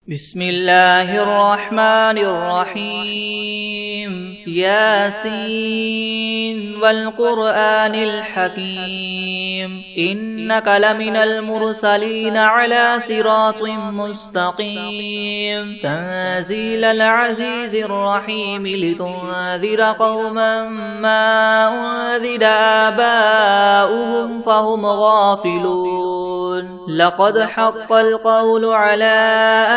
بسم الله الرحمن الرحيم ياسين والقرآن الحكيم إنك لمن المرسلين على صراط مستقيم تنزيل العزيز الرحيم لتنذر قوما ما أنذر آباؤهم فهم غافلون لقد حق القول على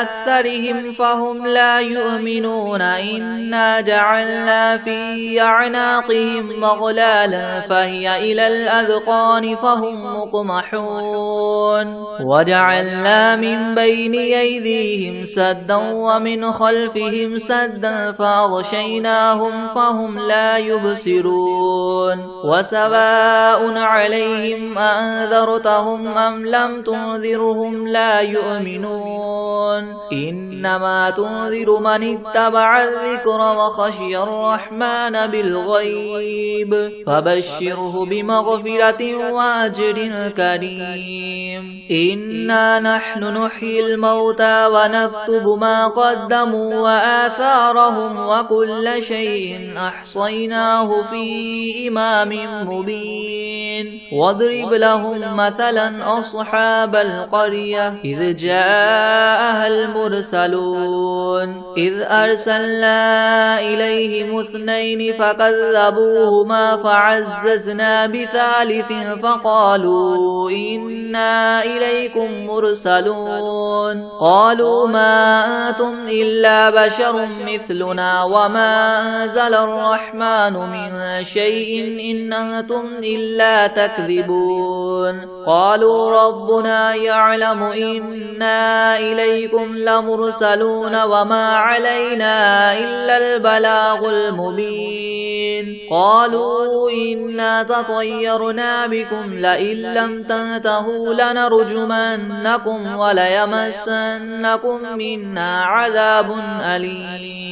أكثرهم فهم لا يؤمنون إنا جعلنا في أعناقهم مغلالا فهي إلى الأذقان فهم مقمحون وجعلنا من بين أيديهم سدا ومن خلفهم سدا فأغشيناهم فهم لا يبصرون وسواء عليهم أنذرتهم أم لم تنذرهم لا يؤمنون إنما تنذر من اتبع الذكر وخشي الرحمن بالغيب فبشره بمغفرة وأجر كريم إنا نحن نحيي الموتى ونكتب ما قدموا وآثارهم وكل شيء أحصيناه في إمام مبين واضرب لهم مثلا أصحاب القرية إذ جاءها المرسلون إذ أرسلنا إليهم اثنين فكذبوهما فعززنا بثالث فقالوا إنا إليكم مرسلون قالوا ما أنتم إلا بشر مثلنا وما أنزل الرحمن من شيء إن أنتم إلا تكذبون قالوا ربنا يعلم إنا إليكم لمرسلون وما علينا إلا البلاغ المبين قالوا إنا تطيرنا بكم لئن لم تنتهوا لنرجمنكم وليمسنكم منا عذاب أليم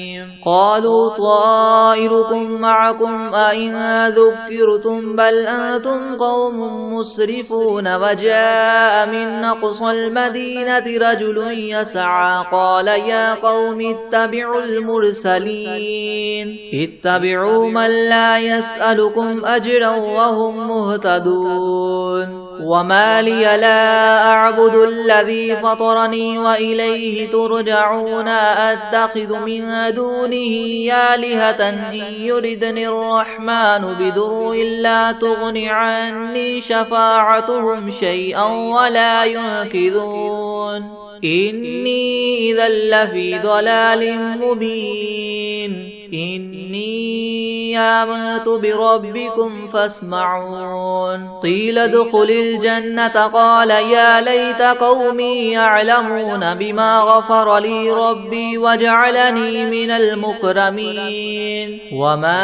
قالوا طائركم معكم أئن ذكرتم بل أنتم قوم مسرفون وجاء من أقصى المدينة رجل يسعى قال يا قوم اتبعوا المرسلين اتبعوا من لا يسألكم أجرا وهم مهتدون وما لي لا أعبد الذي فطرني وإليه ترجعون أتخذ من دونه آلهة إن يردني الرحمن بضر لا تغن عني شفاعتهم شيئا ولا ينقذون إني إذا لفي ضلال مبين إني آمنت بربكم فاسمعون قيل ادخل الجنة قال يا ليت قومي يعلمون بما غفر لي ربي وجعلني من المكرمين وما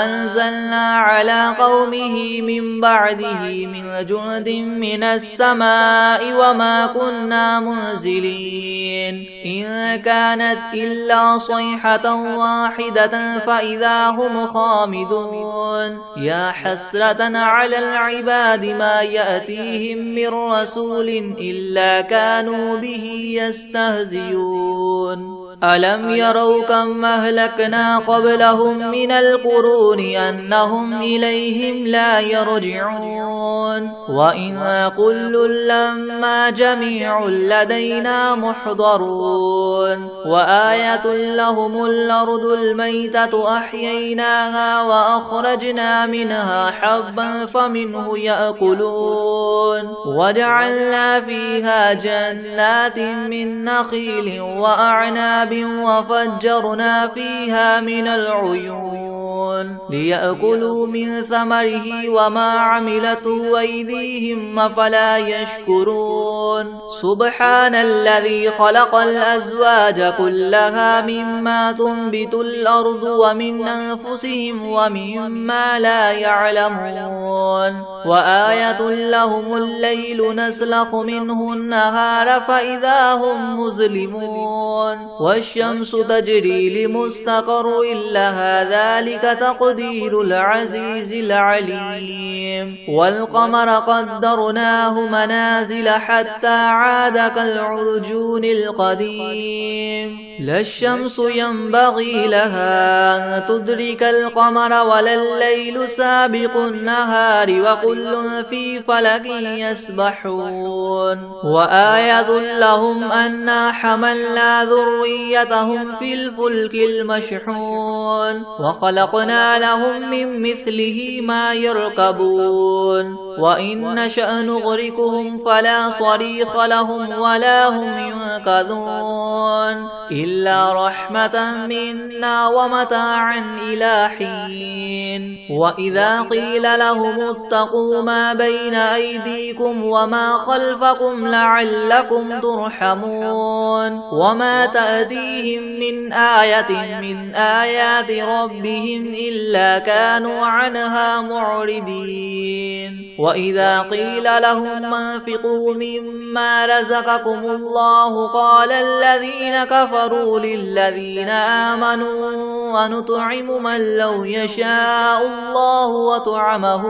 أنزلنا على قومه من بعده من جند من السماء وما كنا منزلين إن كانت إلا صيحة واحدة فإذا هم خامدون يا حسرة على العباد ما يأتيهم من رسول إلا كانوا به يستهزئون ألم يروا كم أهلكنا قبلهم من القرون أنهم إليهم لا يرجعون وإن كل لما جميع لدينا محضرون وآية لهم الأرض الميتة أحييناها وأخرجنا منها حبا فمنه يأكلون وجعلنا فيها جنات من نخيل وأعناب وفجرنا فيها من العيون ليأكلوا من ثمره وما عملته أيديهم أفلا يشكرون سبحان الذي خلق الأزواج كلها مما تنبت الأرض ومن أنفسهم ومما لا يعلمون وآية لهم الليل نسلخ منه النهار فإذا هم مظلمون والشمس تجري لمستقر لها ذلك تقدير العزيز العليم والقمر قدرناه منازل حتى عاد كالعرجون القديم لا الشمس ينبغي لها أن تدرك القمر ولا الليل سابق النهار وكل في فلك يسبحون وآية لهم أنا حملنا ذريتهم في الفلك المشحون وخلقنا لهم من مثله ما يركبون وإن نشأ نغرقهم فلا صريخ لهم ولا هم ينقذون إلا رحمة منا ومتاعا إلى حين وإذا قيل لهم اتقوا ما بين أيديكم وما خلفكم لعلكم ترحمون وما تأتيهم من آية من آيات ربهم إلا كانوا عنها معرضين وإذا قيل لهم انفقوا مما رزقكم الله قال الذين كفروا للذين آمنوا أنطعم من لو يشاء الله وطعمه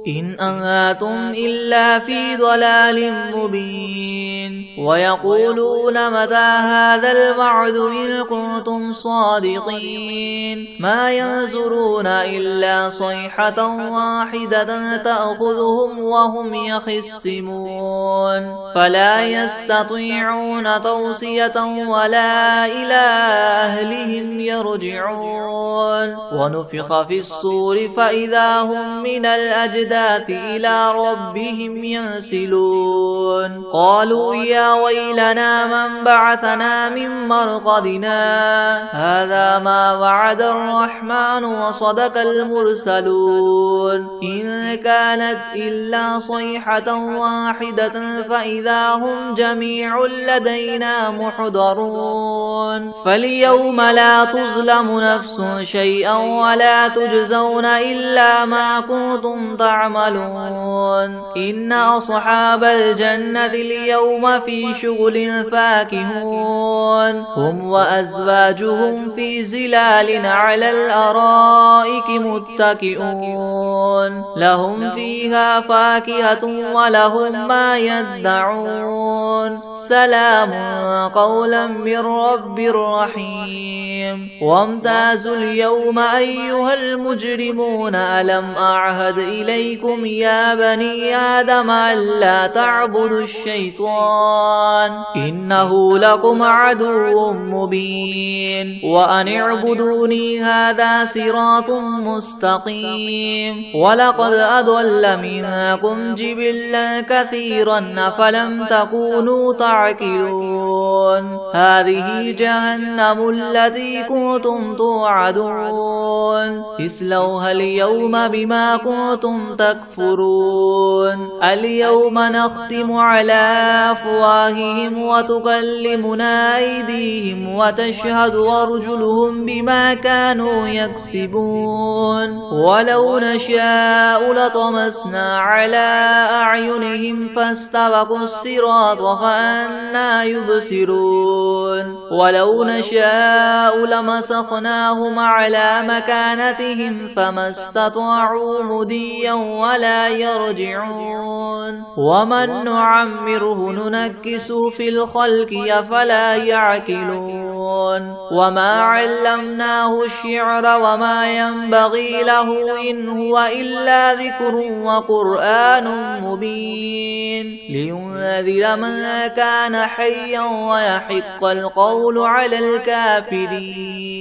إن أنتم إلا في ضلال مبين ويقولون متى هذا الوعد إن كنتم صادقين ما ينظرون إلا صيحة واحدة تأخذهم وهم يخصمون فلا يستطيعون توصية ولا إلى أهلهم يرجعون ونفخ في الصور فإذا هم من الأجداث إلى ربهم ينسلون قالوا يا ويلنا من بعثنا من مرقدنا هذا ما وعد الرحمن وصدق المرسلون إن كانت إلا صيحة واحدة فإذا هم جميع لدينا محضرون فاليوم لا تظلم نفس شيئا ولا تجزون إلا ما كنتم تعملون إن أصحاب الجنة اليوم في شغل فاكهون هم وأزواجهم في زلال على الأرائك متكئون لهم فيها فاكهة ولهم ما يدعون سلام قولا من رب رحيم وامتازوا اليوم أيها المجرمون ألم أعهد إليكم يا بني آدم ألا تعبدوا الشيطان إنه لكم عدو مبين وأن اعبدوني هذا صراط مستقيم ولقد أضل منكم جبلا كثيرا فلم تكونوا تعقلون هذه جهنم التي كنتم توعدون اصلوها اليوم بما كنتم تكفرون اليوم نختم على أفواههم وتكلمنا أيديهم وتشهد أرجلهم بما كانوا يكسبون ولو نشاء لطمسنا على أعينهم فاستبقوا الصراط فأنا يبصرون ولو نشاء لمسخناهم على مكانتهم فما استطاعوا مديا ولا يرجعون ومن نعمره ننكسه في الخلق أفلا يعقلون وما علمناه الشعر وما ينبغي له إن هو إلا ذكر وقرآن مبين لينذر من كان حيا ويحق القول على الكافرين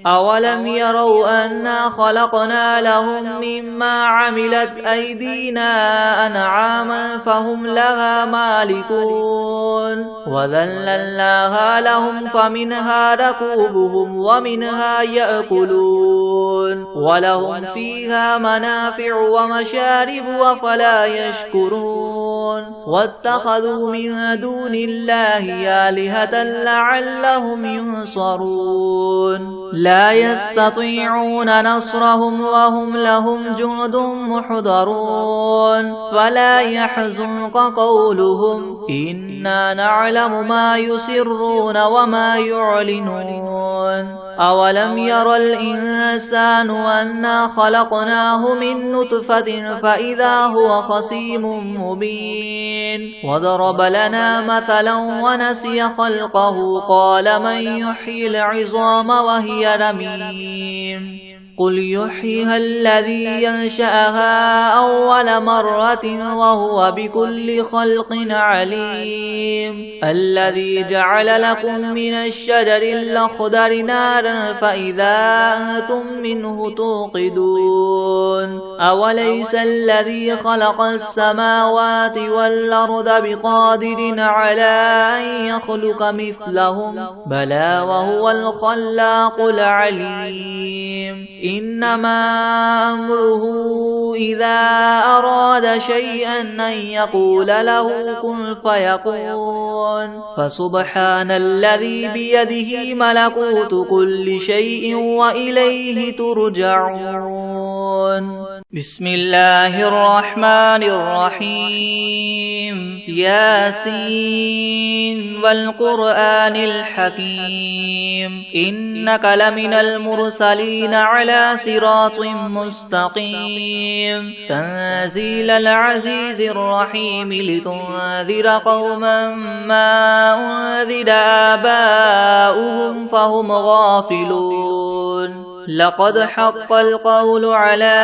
أولم يروا أنا خلقنا لهم مما عملت أيدينا أنعاما فهم لها مالكون وذللناها لهم فمنها ركوبهم ومنها يأكلون ولهم فيها منافع ومشارب وفلا يشكرون واتخذوا من دون الله آلهة لعلهم ينصرون لا يستطيعون نصرهم وهم لهم جند محضرون فلا يحزنك قولهم إنا نعلم ما يسرون وما يعلنون أولم ير الإنسان أنا خلقناه من نطفة فإذا هو خصيم مبين وضرب لنا مثلا ونسي خلقه قال من يحيي العظام وهي رميم قل يحييها الذي ينشأها أول مرة وهو بكل خلق عليم الذي جعل لكم من الشجر الأخضر نارا فإذا أنتم منه توقدون أوليس الذي خلق السماوات والأرض بقادر على أن يخلق مثلهم بلى وهو الخلاق العليم إنما أمره إذا أراد شيئا أن يقول له كن فيكون فسبحان الذي بيده ملكوت كل شيء وإليه ترجعون بسم الله الرحمن الرحيم ياسين والقرآن الحكيم إنك لمن المرسلين على صراط مستقيم تنزيل العزيز الرحيم لتنذر قوما ما أنذر آباؤهم فهم غافلون لقد حق القول على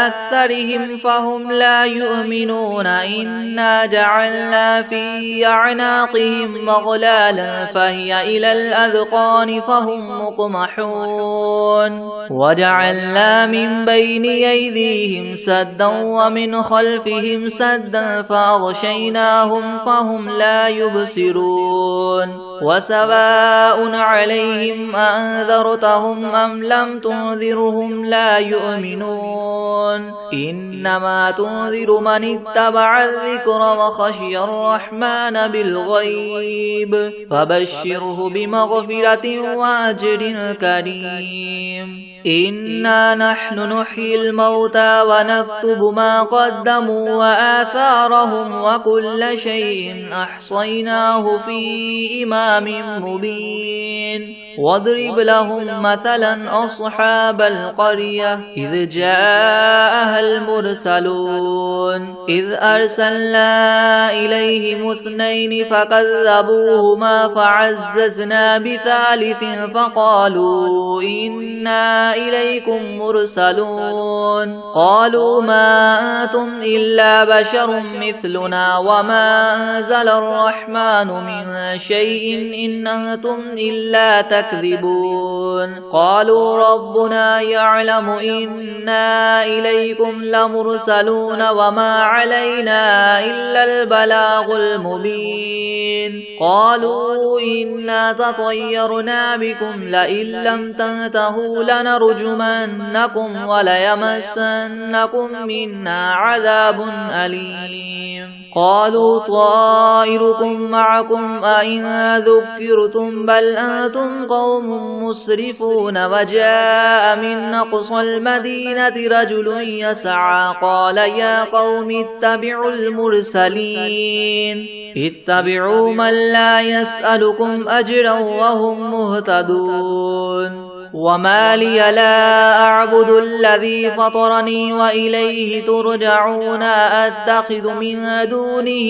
أكثرهم فهم لا يؤمنون إنا جعلنا في أعناقهم مغلالا فهي إلى الأذقان فهم مقمحون وجعلنا من بين أيديهم سدا ومن خلفهم سدا فأغشيناهم فهم لا يبصرون وسواء عليهم أنذرتهم أم لم تنذرهم لا يؤمنون إنما تنذر من اتبع الذكر وخشي الرحمن بالغيب فبشره بمغفرة وأجر كريم إنا نحن نحيي الموتى ونكتب ما قدموا وآثارهم وكل شيء أحصيناه في إمام مبين واضرب لهم مثلا أصحاب القرية إذ جاءها المرسلون إذ أرسلنا إليهم اثنين فكذبوهما فعززنا بثالث فقالوا إنا إليكم مرسلون قالوا ما أنتم إلا بشر مثلنا وما أنزل الرحمن من شيء إن أنتم إلا تكذبون قالوا ربنا يعلم إنا إليكم لمرسلون وما علينا إلا البلاغ المبين قالوا إنا تطيرنا بكم لئن لم تنتهوا لنرجمنكم وليمسنكم منا عذاب أليم قالوا طائركم معكم أئن ذكرتم بل أنتم قوم مسرفون وجاء من أقصى المدينة رجل يسعى قال يا قوم اتبعوا المرسلين اتبعوا من لا يسألكم أجرا وهم مهتدون وما لي لا أعبد الذي فطرني وإليه ترجعون أتخذ من دونه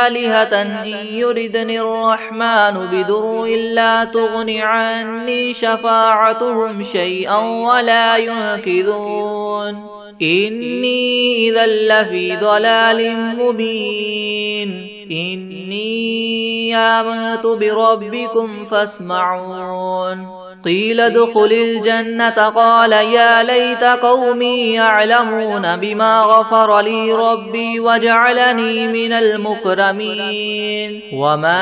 آلهة إن يردني الرحمن بضر لا تغن عني شفاعتهم شيئا ولا ينقذون إني إذا لفي ضلال مبين إني آمنت بربكم فاسمعون قيل ادخل الجنة قال يا ليت قومي يعلمون بما غفر لي ربي وجعلني من المكرمين وما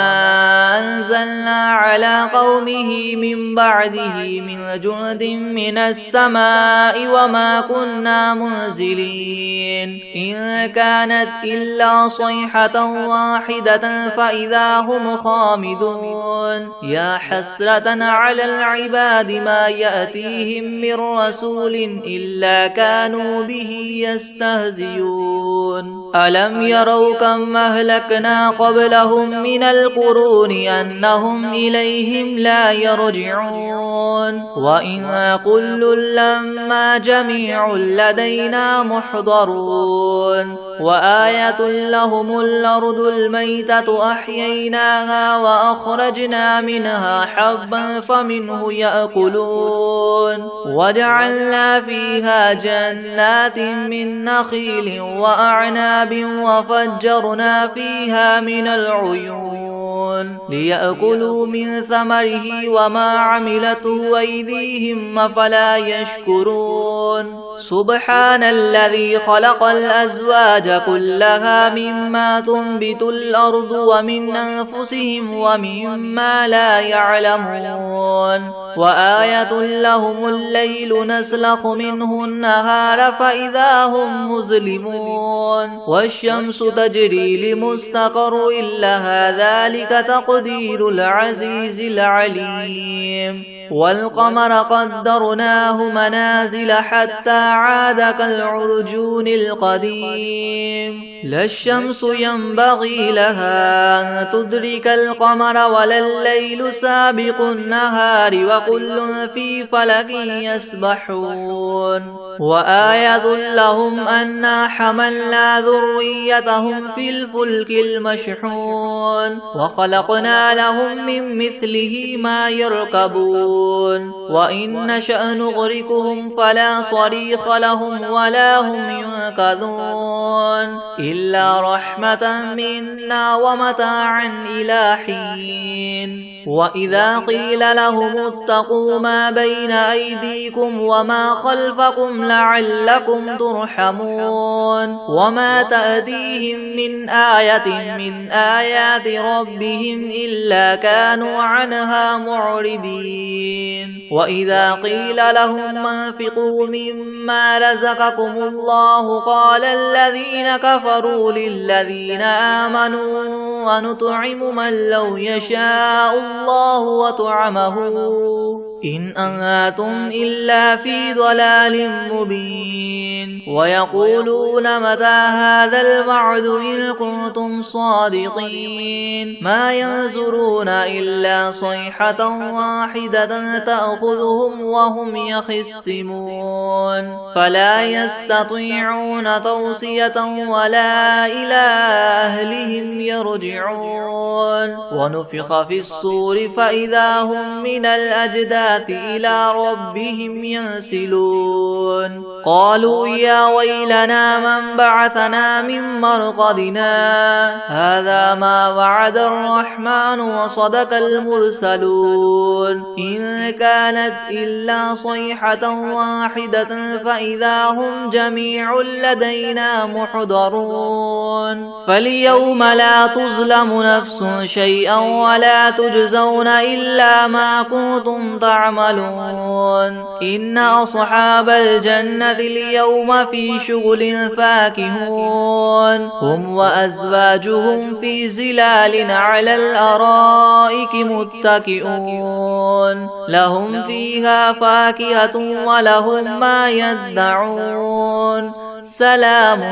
أنزلنا على قومه من بعده من جند من السماء وما كنا منزلين إن كانت إلا صيحة واحدة فإذا هم خامدون يا حسرة على العباد ما يأتيهم من رسول إلا كانوا به يستهزئون ألم يروا كم أهلكنا قبلهم من القرون أنهم إليهم لا يرجعون وإن كل لما جميع لدينا محضرون وآية لهم الأرض الميتة أحييناها وأخرجنا منها حبا فمنه يأكلون وجعلنا فيها جنات من نخيل وأعناب وفجرنا فيها من العيون ليأكلوا من ثمره وما عملته أيديهم أفلا يشكرون سبحان الذي خلق الأزواج كلها مما تنبت الأرض ومن أنفسهم ومما لا يعلمون وآية لهم الليل نسلخ منه النهار فإذا هم مظلمون والشمس تجري لمستقر لها ذلك تقدير العزيز العليم والقمر قدرناه منازل حتى عاد كالعرجون القديم لا الشمس ينبغي لها أن تدرك القمر ولا الليل سابق النهار وكل في فلك يسبحون وآية لهم أنا حملنا ذريتهم في الفلك المشحون وخلقنا لهم من مثله ما يركبون وإن نشأ نغرقهم فلا صريخ لهم ولا هم ينقذون إلا رحمة منا ومتاعا إلى حين وإذا قيل لهم اتقوا ما بين أيديكم وما خلفكم لعلكم ترحمون وما تأتيهم من آية من آيات ربهم إلا كانوا عنها معرضين وإذا قيل لهم انفقوا مما رزقكم الله قال الذين كفروا للذين آمنوا ونطعم من لو يشاء الله وطعمه إن أنتم إلا في ضلال مبين ويقولون متى هذا الوعد إن كنتم صادقين ما ينظرون إلا صيحة واحدة تأخذهم وهم يخصمون فلا يستطيعون توصية ولا إلى أهلهم يرجعون ونفخ في الصور فإذا هم من الأجداث إلى ربهم ينسلون قالوا يا ويلنا من بعثنا من مرقدنا هذا ما وعد الرحمن وصدق المرسلون إن كانت إلا صيحة واحدة فإذا هم جميع لدينا محضرون فاليوم لا تظلم نفس شيئا ولا تجزون إلا ما كنتم تعملون إن أصحاب الجنة اليوم في شغل فاكهون هم وأزواجهم في زلال على الأرائك متكئون لهم فيها فاكهة ولهم ما يدعون سلام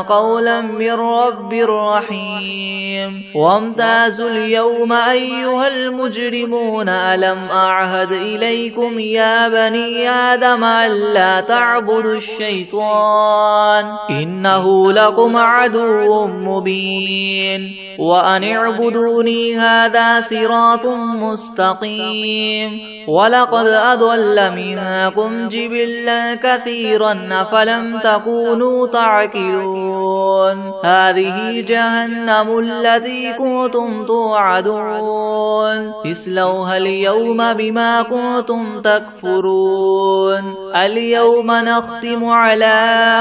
قولا من رب رحيم وامتازوا اليوم أيها المجرمون ألم أعهد إليكم يا بني آدم ألا تعبدوا الشيطان إنه لكم عدو مبين وأن اعبدوني هذا صراط مستقيم ولقد أضل منكم جبلا كثيرا أفلم تكونوا تعقلون هذه جهنم التي كنتم توعدون اصلوها اليوم بما كنتم تكفرون اليوم نختم على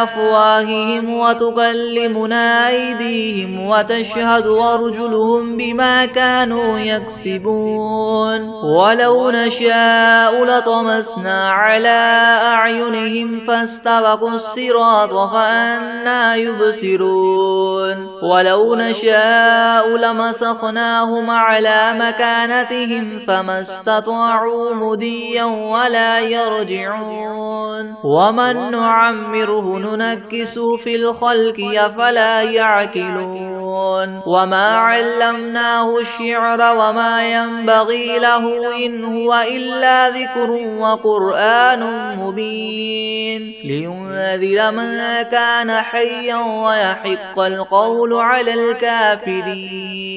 أفواههم وتكلمنا أيديهم وتشهد أرجلهم بما كانوا يكسبون ولو نشاء لطمسنا على أعينهم فاستبقوا الصراط فأنى يبصرون ولو نشاء لمسخناهم على مكانتهم فما استطاعوا مديا ولا يرجعون ومن نعمره ننكس في الخلق أفلا يعقلون وما علمناه الشعر وما ينبغي له إن هو إلا ذكر وقرآن مبين لينذر من كان حيا ويحق القول على الكافرين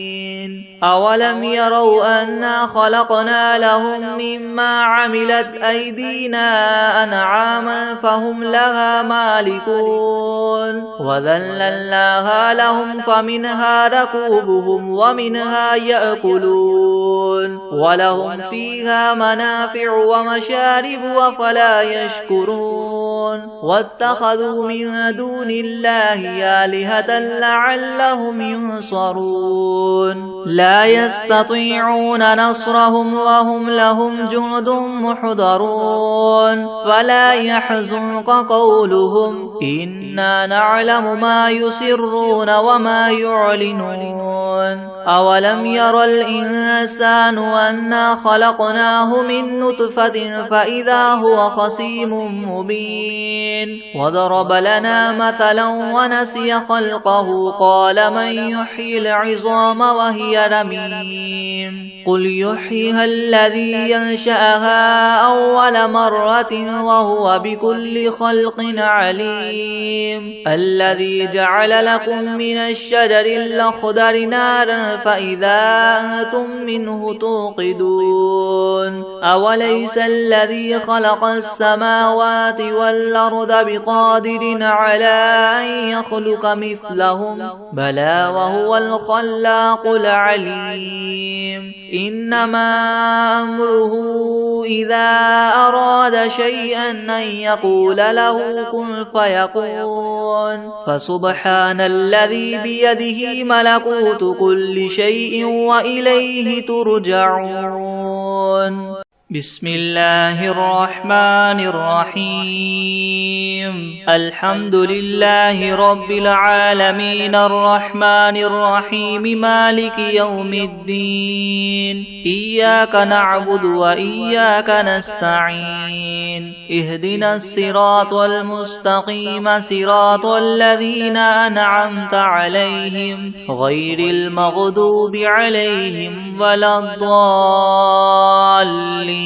أولم يروا أنا خلقنا لهم مما عملت أيدينا أنعاما فهم لها مالكون وذللناها لهم فمنها ركوبهم ومنها يأكلون ولهم فيها منافع ومشارب أفلا يشكرون واتخذوا من دون الله آلهة لعلهم ينصرون لا يستطيعون نصرهم وهم لهم جند محضرون فلا يحزنك قولهم إنا نعلم ما يسرون وما يعلنون أولم ير الإنسان أنا خلقناه من نطفة فإذا هو خصيم مبين وضرب لنا مثلا ونسي خلقه قال من يحيي العظام وهي رميم قل يحييها الذي ينشأها أول مرة وهو بكل خلق عليم الذي جعل لكم من الشجر الأخضر نارا فإذا أنتم منه توقدون أوليس الذي خلق السماوات والأرض بقادر على أن يخلق مثلهم بلى وهو الخلاق العليم إنما أمره إذا أراد شيئا أن يقول له كن فيكون فسبحان الذي بيده ملكوت كل شيء وإليه ترجعون بسم الله الرحمن الرحيم الحمد لله رب العالمين الرحمن الرحيم مالك يوم الدين إياك نعبد وإياك نستعين اهدنا الصراط المستقيم صراط الذين أنعمت عليهم غير المغضوب عليهم ولا الضالين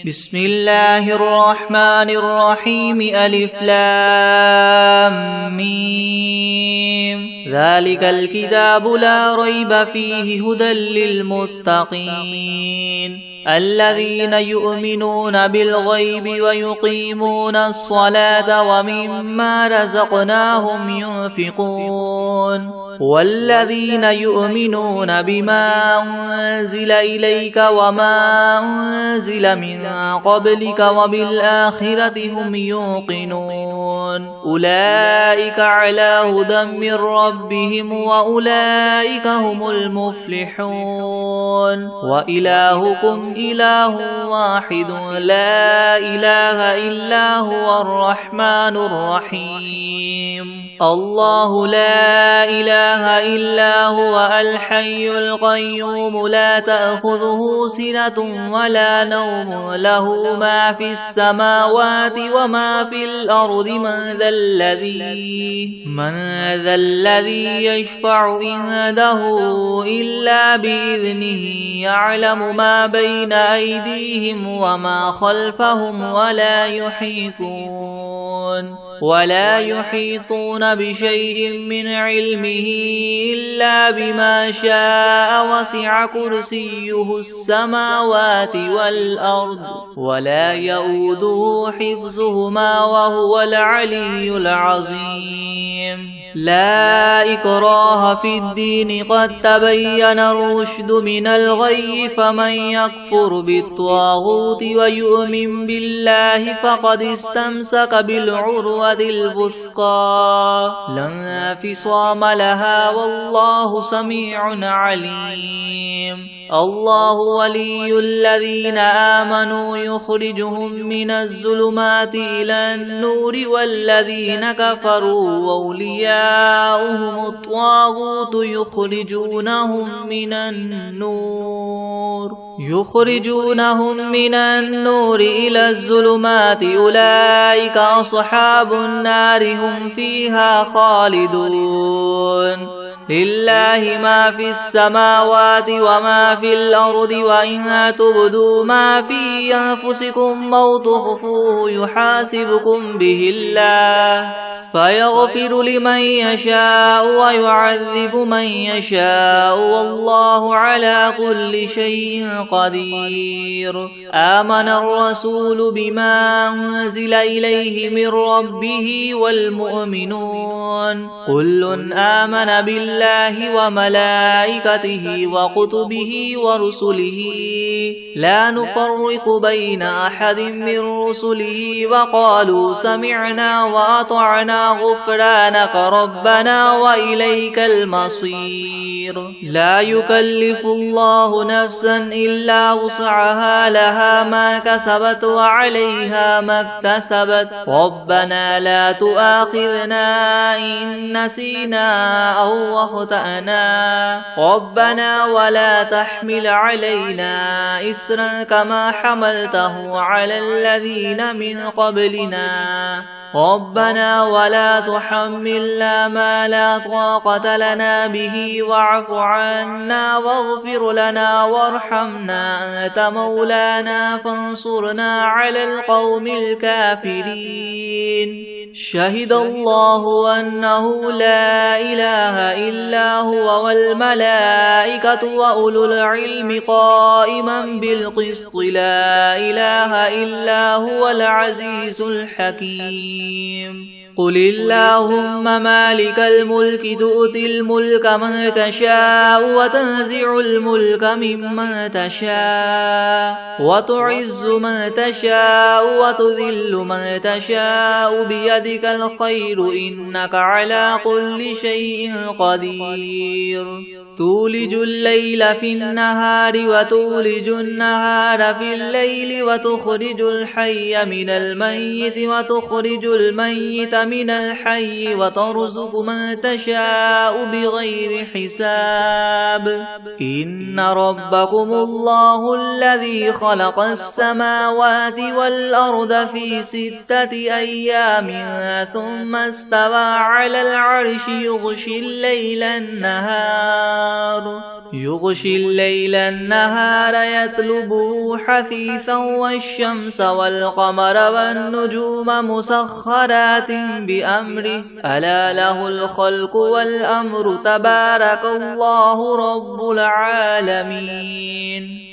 بسم الله الرحمن الرحيم ألف لام ميم ذلك الكتاب لا ريب فيه هدى للمتقين الذين يؤمنون بالغيب ويقيمون الصلاة ومما رزقناهم ينفقون والذين يؤمنون بما أنزل إليك وما أنزل من قبلك وبالآخرة هم يوقنون أولئك على هدى من ربهم وأولئك هم المفلحون وإلهكم إله واحد لا إله إلا هو الرحمن الرحيم الله لا إله إلا هو الحي القيوم لا تأخذه سنة ولا نوم له ما في السماوات وما في الأرض من ذا الذي يشفع عنده إلا بإذنه يعلم ما بين أيديهم وما خلفهم ولا يحيطون بشيء من علمه إلا بما شاء وسع كرسيه السماوات والأرض ولا يؤوده حفظهما وهو العلي العظيم لا إكراه في الدين قد تبين الرشد من الغي فمن يكفر بالطاغوت ويؤمن بالله فقد استمسك بالعروة الوثقى لا انفصام لها والله سميع عليم الله ولي الذين آمنوا يخرجهم من الظلمات إلى النور والذين كفروا أولياؤهم الطاغوت يخرجونهم من النور إلى الظلمات أولئك أصحاب النار هم فيها خالدون لله ما في السماوات وما في الأرض وإن تبدوا ما في أنفسكم أو تخفوه يحاسبكم به الله فيغفر لمن يشاء ويعذب من يشاء والله على كل شيء قدير آمن الرسول بما أنزل إليه من ربه والمؤمنون كل آمن بالله وملائكته وكتبه ورسله لا نفرق بين أحد من رسله وقالوا سمعنا وأطعنا غفرانك ربنا وإليك المصير لا يكلف الله نفسا إلا وسعها لها ما كسبت وعليها ما اكتسبت ربنا لا تؤاخذنا إن نسينا أو أخطأنا ربنا ولا تحمل علينا إسرا كما حملته على الذين من قبلنا ربنا ولا تحملنا ما لا طاقة لنا به واعف عنا واغفر لنا وارحمنا أنت مولانا فانصرنا على القوم الكافرين شهد الله أنه لا إله إلا هو والملائكة وأولو العلم قائما بالقسط لا إله إلا هو العزيز الحكيم قل اللهم مالك الملك تؤتي الملك من تشاء وتنزع الملك ممن تشاء وتعز من تشاء وتذل من تشاء بيدك الخير إنك على كل شيء قدير تولج الليل في النهار وتولج النهار في الليل وتخرج الحي من الميت وتخرج الميت من الحي وترزق من تشاء بغير حساب إن ربكم الله الذي خلق السماوات والأرض في 6 أيام ثم استوى على العرش يغشي الليل النهار يطلبه حثيثا والشمس والقمر والنجوم مسخرات بأمره ألا له الخلق والأمر تبارك الله رب العالمين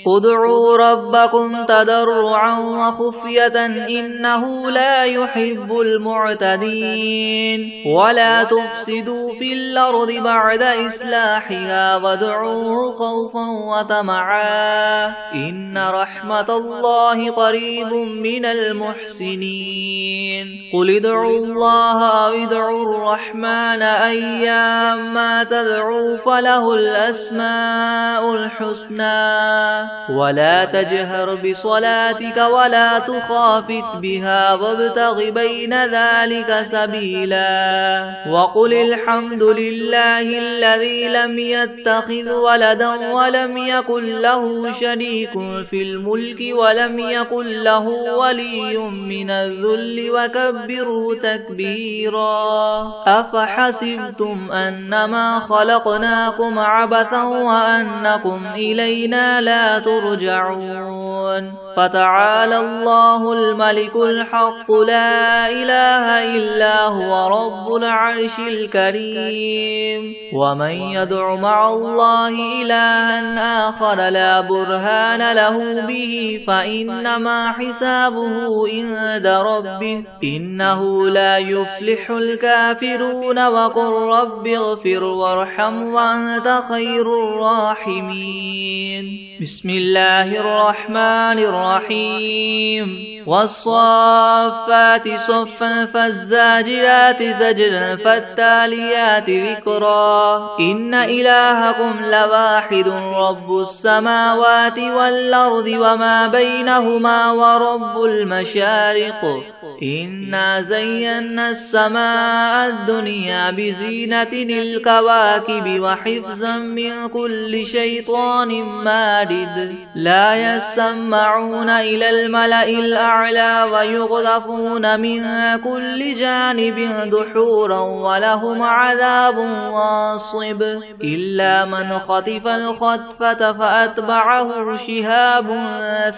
ادعوا ربكم تضرعا وخفية إنه لا يحب المعتدين ولا تفسدوا في الأرض بعد إصلاحها وادعوه خوفا وطمعا إن رحمة الله قريب من المحسنين قل ادعوا الله أو ادعوا الرحمن أيما تدعوا فله الأسماء الحسنى ولا تجهر بصلاتك ولا تخافت بها وابتغ بين ذلك سبيلا وقل الحمد لله الذي لم يتخذ ولدا ولم يكن له شريك في الملك ولم يكن له ولي من الذل وكبره تكبيرا أفحسبتم أنما خلقناكم عبثا وأنكم إلينا لا ترجعون فتعالى الله الملك الحق لا إله إلا هو رب العرش الكريم ومن يدع مع الله إلها آخر لا برهان له به فإنما حسابه عند ربه إنه لا يفلح الكافرون وقل رب اغفر وارحم وأنت خير الراحمين بسم الله الرحمن الرحيم والصافات صفا فالزاجرات زجرا فالتاليات ذكرا إن إلهكم لواحد رب السماوات والأرض وما بينهما ورب المشارق إنا زينا السماء الدنيا بزينة الكواكب وحفظا من كل شيطان مارد لا يسمعون إلى الملأ الأعلى ويقذفون من كل جانب دحورا ولهم عذاب واصب إلا من خطف الخطفة فأتبعه شهاب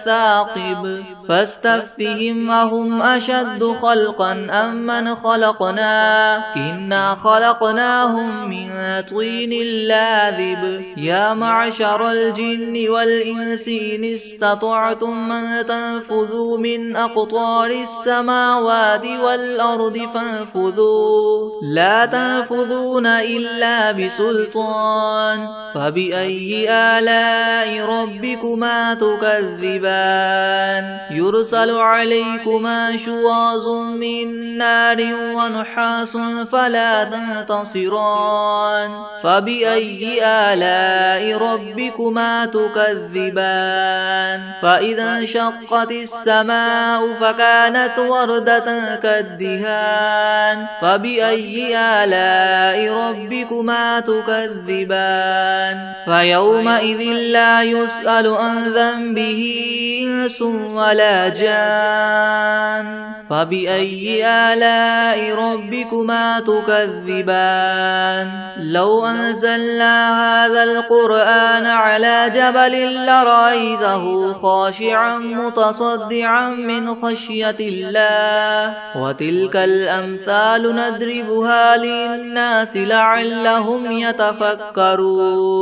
ثاقب فاستفتهم أهم أشد خلقا أم من خلقنا إنا خلقناهم من طين لاذب يا معشر الجن والإنس إن استطعتم من تنفذوا من أقطار السماوات والأرض فانفذوا لا تنفذون إلا بسلطان فبأي آلاء ربكما تكذبان يرسل عليكما شواظ من نار ونحاس فلا تنتصران فبأي آلاء ربكما تكذبان فإذا انشقت السماء فكانت وردة كالدهان فبأي آلاء ربكما تكذبان فيومئذ لا يسأل عن ذنبه إنس ولا جان فبأي آلاء ربكما تكذبان لو أنزلنا هذا القرآن على جبل لرأيته خاشعا متصدعا من خشية الله وتلك الأمثال نضربها للناس لعلهم يتفكرون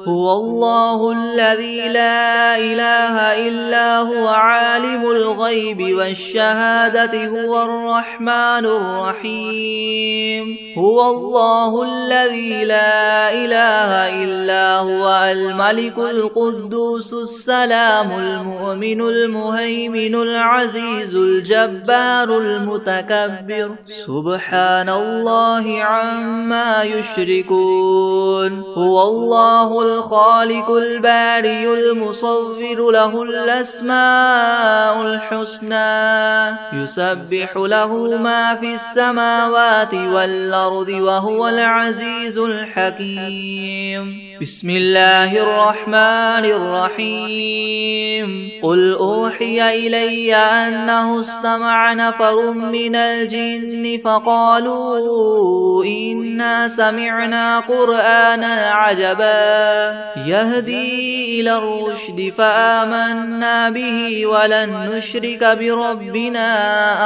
هو الله الذي لا إله إلا هو عالم الغيب والشهادة هو الرحمن الرحيم هو الله الذي لا إله إلا هو الملك القدوس السلام المؤمن المهيمن العزيز الجبار المتكبر سبحان الله عما يشركون هو الله الخالق البارئ المصور له الأسماء الحسنى يسبح له ما في السماوات والأرض وهو العزيز الحكيم بسم الله الرحمن الرحيم قل أوحي إلي أنه استمع نفر من الجن فقالوا إنا سمعنا قرآنا عجبا يهدي إلى الرشد فآمنا به ولن نشرك بربنا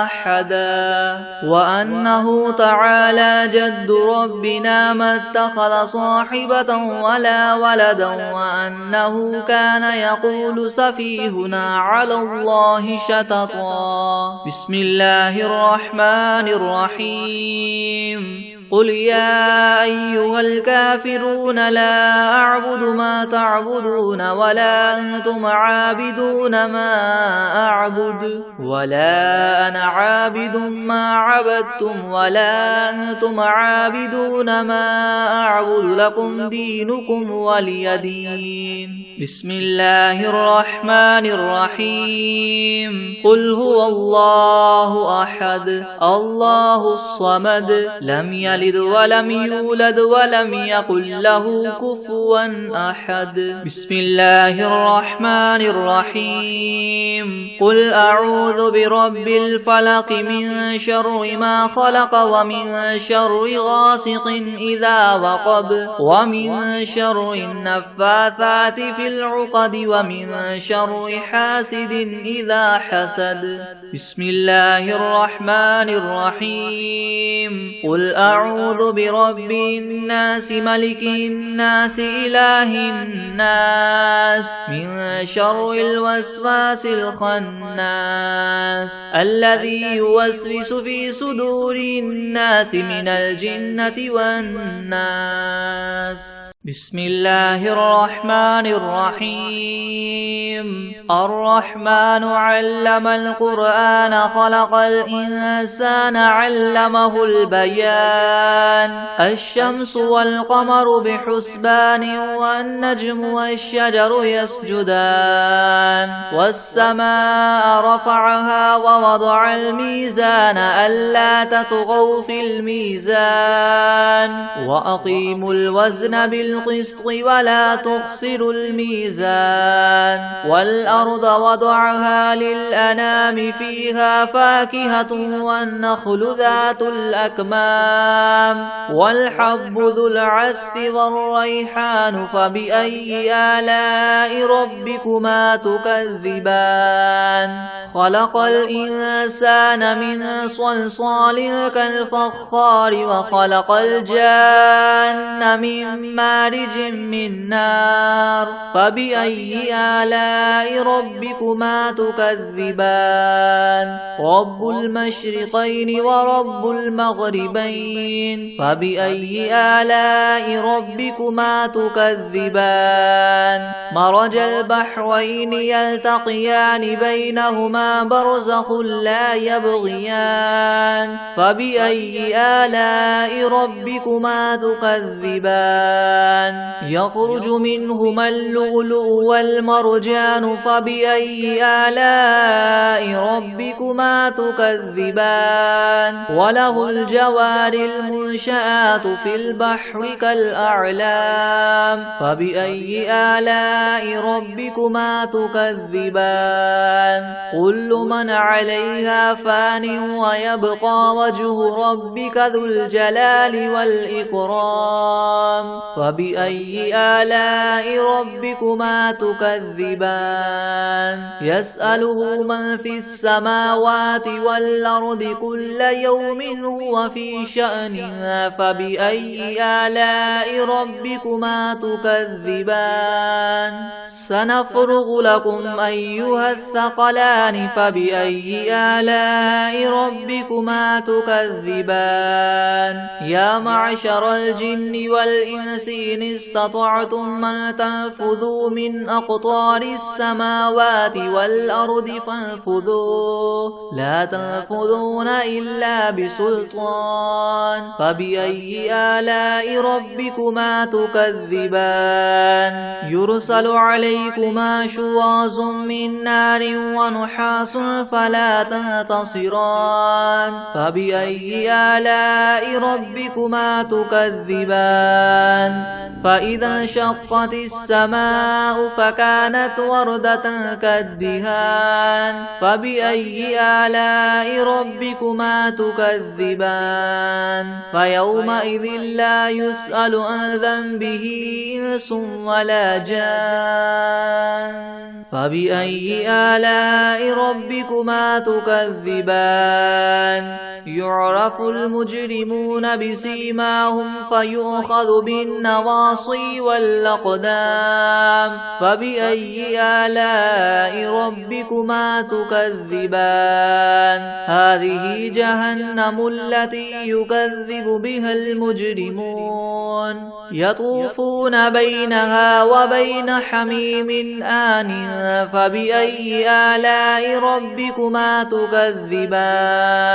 أحدا وأنه تعالى جد ربنا ما اتخذ صاحبة ولا ولدا وأنه كان يقول سفيهنا على الله شططا بسم الله الرحمن الرحيم قل يا أيها الكافرون لا أعبد ما تعبدون ولا أنتم عابدون ما أعبد ولا أنا عابد ما عبدتم ولا أنتم عابدون ما أعبد لكم دينكم ولي دين بسم الله الرحمن الرحيم قل هو الله أحد الله الصمد لم يلد ولم يولد ولم يكن له كفوا أحد بسم الله الرحمن الرحيم قل أعوذ برب الفلق من شر ما خلق ومن شر غاسق إذا وقب ومن شر النفاثات في العقد ومن شر حاسد إذا حسد بسم الله الرحمن الرحيم قل أعوذ أعوذ برب الناس ملك الناس إله الناس من شر الوسواس الخناس الذي يوسوس في صدور الناس من الجنة والناس. بسم الله الرحمن الرحيم. الرحمن علم القرآن خلق الإنسان علمه البيان. الشمس والقمر بحسبان والنجم والشجر يسجدان. والسماء رفعها ووضع الميزان ألا تطغوا في الميزان وأقيموا الوزن بالقسط ولا تخسروا الميزان. والأرض وضعها للأنام فيها فاكهة والنخل ذات الأكمام والحب ذو العصف والريحان فبأي آلاء ربكما تكذبان. خلق الإنسان من صلصال كالفخار وخلق الجان من مارج من نار فبأي آلاء ربكما تكذبان. رب المشرقين ورب المغربين فبأي آلاء ربكما تكذبان. مرج البحرين يلتقيان بينهما برزخ لا يبغيان فبأي آلاء ربكما تكذبان. يخرج منهما اللؤلؤ والمرجان فبأي آلاء ربكما تكذبان. وله الجوار المنشآت في البحر كالأعلام فبأي آلاء ربكما تكذبان. كل من عليها فان ويبقى وجه ربك ذو الجلال والإكرام فبأي آلاء ربكما تكذبان. يسأله من في السماوات والأرض كل يوم هو في شأن فبأي آلاء ربكما تكذبان. سنفرغ لكم أيها الثقلان فبأي آلاء ربكما تكذبان. يا معشر الجن والإنس إن استطعتم أن تنفذوا من أقطار السماوات والأرض فانفذوا لا تنفذون إلا بسلطان فبأي آلاء ربكما تكذبان. يرسل عليكما شواظ من نار ونحاس فلا تنتصران فبأي آلاء ربكما تكذبان. فإذا انشقت السماء فكانت وردة كالدهان فبأي آلاء ربكما تكذبان. فيومئذ لا يسأل عن ذنبه إنس ولا جان فبأي آلاء ربكما تكذبان. يعرف المجرمون بسيماهم فيؤخذ بالنواصي والأقدام فبأي آلاء ربكما تكذبان. هذه جهنم التي يكذب بها المجرمون يطوفون بينها وبين حميم آن فبأي آلاء ربكما تكذبان.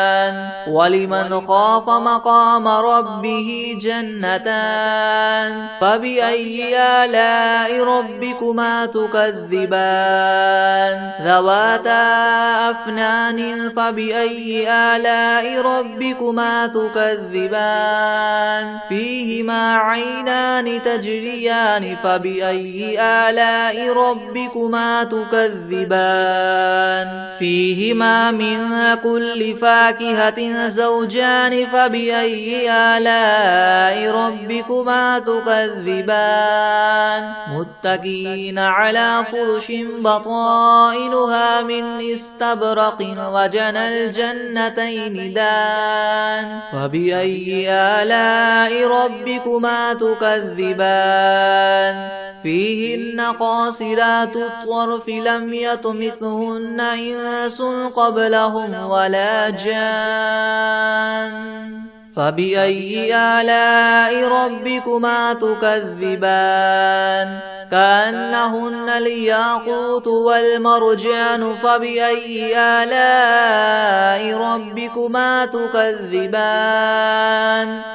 ولمن خاف مقام ربه جنتان فبأي آلاء ربكما تكذبان. ذواتا أفنان فبأي آلاء ربكما تكذبان. فيهما عينان تجريان فبأي آلاء ربكما تكذبان. فيهما من كل فاكهة زوجان فبأي آلاء ربكما تكذبان. متكئين على فرش بطائن باطنها من استبرق وجنى الجنتين دان فبأي آلاء ربكما تكذبان فيهن قاصرات الطرف لم يطمثهن إنس قبلهم ولا جان فبأي آلاء ربكما تكذبان كأنهن الياقوت والمرجان فبأي آلاء ربكما تكذبان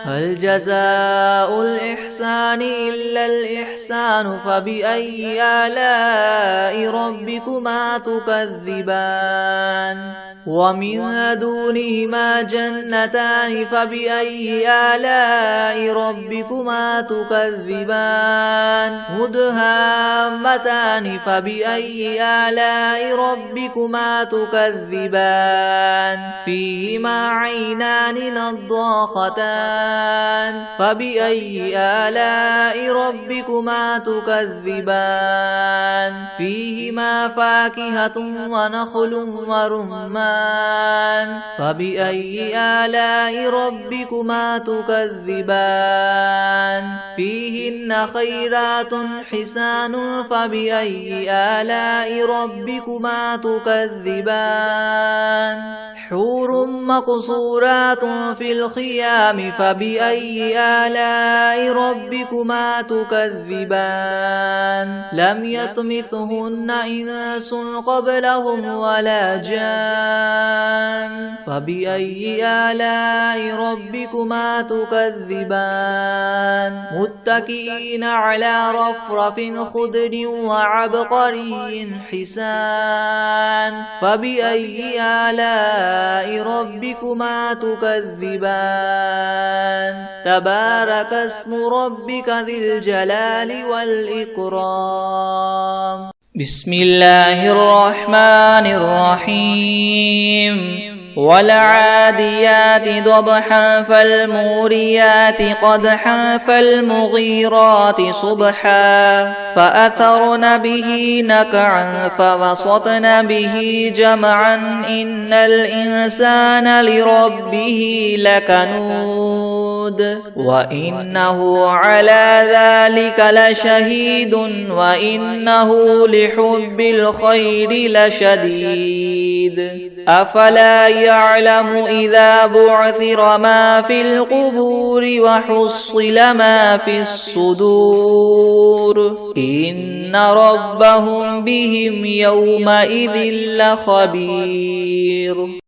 هل جزاء الإحسان إلا الإحسان فبأي آلاء ربكما تكذبان ومن دونهما جنتان فبأي آلاء ربكما تكذبان مدهامتان فبأي آلاء ربكما تكذبان فيهما عينان نضاختان فبأي آلاء ربكما تكذبان فيهما فاكهة ونخل ورمان فبأي آلاء ربكما تكذبان فيهن خيرات حسان فبأي آلاء ربكما تكذبان حور مقصورات في الخيام فبأي آلاء ربكما تكذبان لم يطمثهن إنس قبلهم ولا جان فبأي آلاء ربكما تكذبان متكئين على رفرف خضر وعبقري حسان فبأي آلاء ربكما تكذبان تبارك اسم ربك ذي الجلال والإكرام بسم الله الرحمن الرحيم والعاديات ضبحا فالموريات قدحا فالمغيرات صبحا فأثرن به نقعا فوسطن به جمعا إن الإنسان لربه لكنود وإنه على ذلك لشهيد وإنه لحب الخير لشديد أفلا يعلم إذا بعثر ما في القبور وحصل ما في الصدور إن ربهم بهم يومئذ لخبير